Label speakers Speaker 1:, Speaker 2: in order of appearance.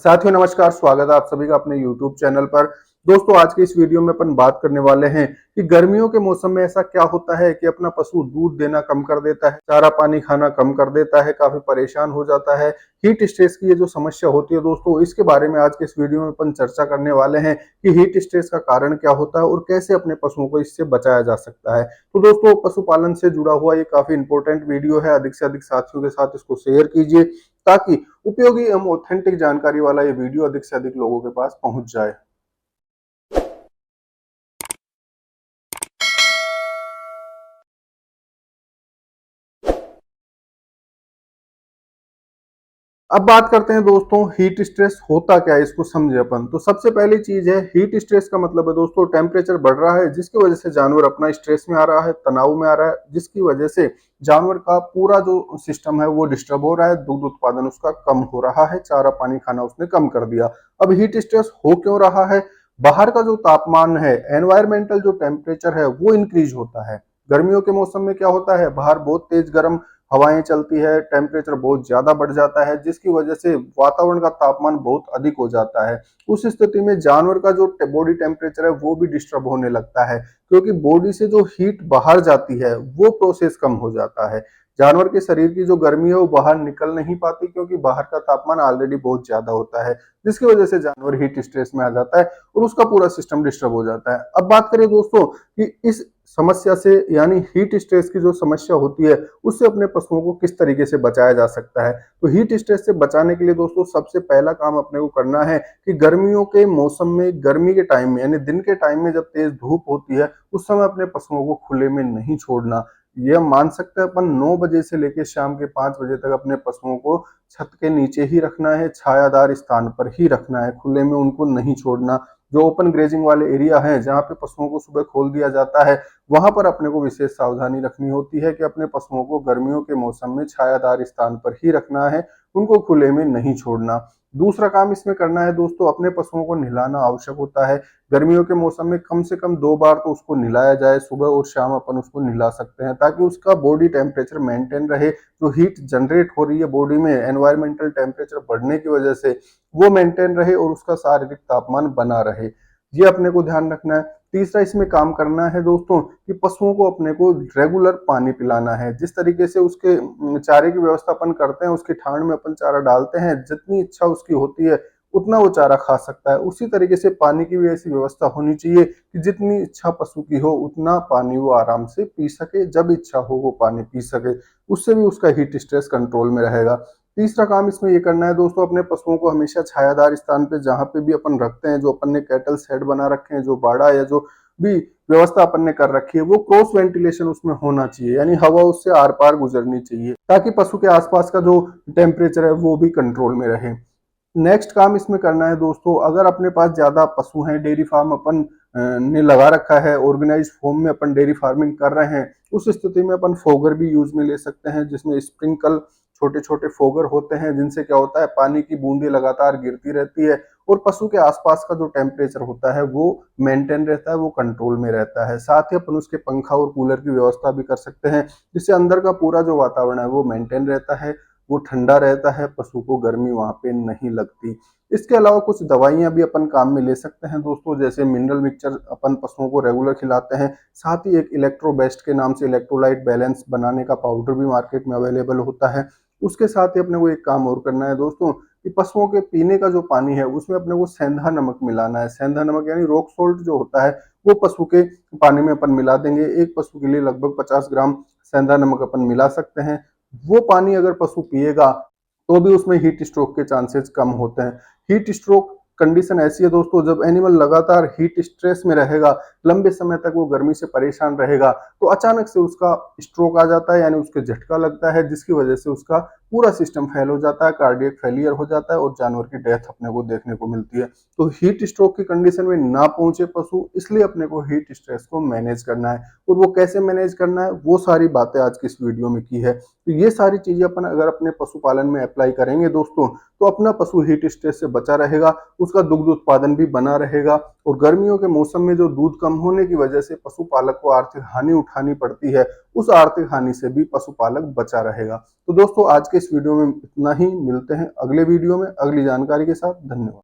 Speaker 1: साथियों नमस्कार, स्वागत है आप सभी का अपने YouTube चैनल पर। दोस्तों आज के इस वीडियो में अपन बात करने वाले हैं कि गर्मियों के मौसम में ऐसा क्या होता है कि अपना पशु दूध देना कम कर देता है, चारा पानी खाना कम कर देता है, काफी परेशान हो जाता है। हीट स्ट्रेस की ये जो समस्या होती है दोस्तों, इसके बारे में आज के इस वीडियो में अपन चर्चा करने वाले हैं कि हीट स्ट्रेस का कारण क्या होता है और कैसे अपने पशुओं को इससे बचाया जा सकता है। तो दोस्तों पशुपालन से जुड़ा हुआ ये काफी इंपॉर्टेंट वीडियो है, अधिक से अधिक साथियों के साथ इसको शेयर कीजिए ताकि उपयोगी एवं ऑथेंटिक जानकारी वाला ये वीडियो अधिक से अधिक लोगों के पास पहुंच जाए। अब बात करते हैं दोस्तों हीट स्ट्रेस होता क्या है, इसको समझे अपन। तो सबसे पहली चीज है, हीट स्ट्रेस का मतलब है दोस्तों टेम्परेचर बढ़ रहा है जिसकी वजह से जानवर अपना स्ट्रेस में आ रहा है, तनाव में आ रहा है, जिसकी वजह से जानवर का पूरा जो सिस्टम है वो डिस्टर्ब हो रहा है, दूध उत्पादन उसका कम हो रहा है, चारा पानी खाना उसने कम कर दिया। अब हीट स्ट्रेस हो क्यों रहा है? बाहर का जो तापमान है, एनवायरमेंटल जो टेम्परेचर है वो इंक्रीज होता है। गर्मियों के मौसम में क्या होता है, बाहर बहुत तेज गर्म हवाएं चलती है, टेम्परेचर बहुत ज्यादा बढ़ जाता है जिसकी वजह से वातावरण का तापमान बहुत अधिक हो जाता है। उस स्थिति में जानवर का जो बॉडी टेम्परेचर है वो भी डिस्टर्ब होने लगता है, क्योंकि बॉडी से जो हीट बाहर जाती है वो प्रोसेस कम हो जाता है। जानवर के शरीर की जो गर्मी है वो बाहर निकल नहीं पाती, क्योंकि बाहर का तापमान ऑलरेडी बहुत ज्यादा होता है, जिसकी वजह से जानवर हीट स्ट्रेस में आ जाता है और उसका पूरा सिस्टम डिस्टर्ब हो जाता है। अब बात करें दोस्तों कि इस समस्या से यानी हीट स्ट्रेस की जो समस्या होती है उससे अपने पशुओं को किस तरीके से बचाया जा सकता है। तो हीट स्ट्रेस से बचाने के लिए दोस्तों सबसे पहला काम अपने को करना है कि गर्मियों के मौसम में, गर्मी के टाइम में यानी दिन के टाइम में जब तेज धूप होती है उस समय अपने पशुओं को खुले में नहीं छोड़ना। यह मान सकते हैं अपन 9 बजे से लेकर शाम के 5 बजे तक अपने पशुओं को छत के नीचे ही रखना है, छायादार स्थान पर ही रखना है, खुले में उनको नहीं छोड़ना। जो ओपन ग्रेजिंग वाले एरिया है जहाँ पे पशुओं को सुबह खोल दिया जाता है वहां पर अपने को विशेष सावधानी रखनी होती है कि अपने पशुओं को गर्मियों के मौसम में छायादार स्थान पर ही रखना है, उनको खुले में नहीं छोड़ना। दूसरा काम इसमें करना है दोस्तों, अपने पशुओं को नहलाना आवश्यक होता है। गर्मियों के मौसम में कम से कम 2 बार तो उसको नहलाया जाए, सुबह और शाम अपन उसको नहला सकते हैं ताकि उसका बॉडी टेम्परेचर मेंटेन रहे। जो हीट जनरेट हो रही है बॉडी में एनवायरमेंटल टेम्परेचर बढ़ने की वजह से वो मेंटेन रहे और उसका शारीरिक तापमान बना रहे, ये अपने को ध्यान रखना है। तीसरा इसमें काम करना है दोस्तों कि पशुओं को अपने को रेगुलर पानी पिलाना है। जिस तरीके से उसके चारे की व्यवस्था अपन करते हैं, उसकी ठाण में अपन चारा डालते हैं, जितनी इच्छा उसकी होती है उतना वो चारा खा सकता है, उसी तरीके से पानी की भी ऐसी व्यवस्था होनी चाहिए कि जितनी इच्छा पशु की हो उतना पानी वो आराम से पी सके, जब इच्छा हो वो पानी पी सके। उससे भी उसका हीट स्ट्रेस कंट्रोल में रहेगा। तीसरा काम इसमें ये करना है दोस्तों, अपने पशुओं को हमेशा छायादार स्थान पे जहां पे भी अपन रखते हैं, जो अपन ने कैटल शेड बना रखे हैं, जो बाड़ा या जो भी व्यवस्था अपन ने कर रखी है, वो क्रॉस वेंटिलेशन उसमें होना चाहिए, यानी हवा उससे आर पार गुजरनी चाहिए ताकि पशु के आसपास का जो टेम्परेचर है वो भी कंट्रोल में रहे। नेक्स्ट काम इसमें करना है दोस्तों, अगर अपने पास ज्यादा पशु हैं, डेयरी फार्म अपन ने लगा रखा है, ऑर्गेनाइज फॉर्म में अपन डेयरी फार्मिंग कर रहे हैं, उस स्थिति में अपन फोगर भी यूज में ले सकते हैं, जिसमें स्प्रिंकल छोटे छोटे फोगर होते हैं, जिनसे क्या होता है पानी की बूंदें लगातार गिरती रहती है और पशु के आसपास का जो टेम्परेचर होता है वो मेंटेन रहता है, वो कंट्रोल में रहता है। साथ ही अपन उसके पंखा और कूलर की व्यवस्था भी कर सकते हैं, जिससे अंदर का पूरा जो वातावरण है वो मेंटेन रहता है, वो ठंडा रहता है, पशु को गर्मी वहां पे नहीं लगती। इसके अलावा कुछ दवाइयां भी अपन काम में ले सकते हैं दोस्तों, जैसे मिनरल मिक्सचर अपन पशुओं को रेगुलर खिलाते हैं। साथ ही एक इलेक्ट्रोबेस्ट के नाम से इलेक्ट्रोलाइट बैलेंस बनाने का पाउडर भी मार्केट में अवेलेबल होता है। उसके साथ ही अपने को एक काम और करना है दोस्तों कि पशुओं के पीने का जो पानी है उसमें अपने को सेंधा नमक मिलाना है। सेंधा नमक यानी रॉक सोल्ट जो होता है वो पशु के पानी में अपन मिला देंगे। एक पशु के लिए लगभग 50 ग्राम सेंधा नमक अपन मिला सकते हैं। वो पानी अगर पशु पिएगा तो भी उसमें हीट स्ट्रोक के चांसेस कम होते हैं। हीट स्ट्रोक कंडीशन ऐसी है दोस्तों, जब एनिमल लगातार हीट स्ट्रेस में रहेगा, लंबे समय तक वो गर्मी से परेशान रहेगा, तो अचानक से उसका स्ट्रोक आ जाता है, यानी उसके झटका लगता है, जिसकी वजह से उसका पूरा सिस्टम फेल हो जाता है, कार्डियक फेलियर हो जाता है और जानवर की डेथ अपने को देखने को मिलती है। तो हीट स्ट्रोक की कंडीशन में ना पहुंचे पशु, इसलिए अपने को हीट स्ट्रेस को मैनेज करना है। और वो कैसे मैनेज करना है वो सारी बातें आज की इस वीडियो में की है। तो ये सारी चीजें अपन अगर अपने पशुपालन में अप्लाई करेंगे दोस्तों, तो अपना पशु हीट स्ट्रेस से बचा रहेगा, उसका दुग्ध उत्पादन भी बना रहेगा और गर्मियों के मौसम में जो दूध कम होने की वजह से पशुपालक को आर्थिक हानि उठानी पड़ती है, उस आर्थिक हानि से भी पशुपालक बचा रहेगा। तो दोस्तों आज के इस वीडियो में इतना ही, मिलते हैं अगले वीडियो में अगली जानकारी के साथ। धन्यवाद।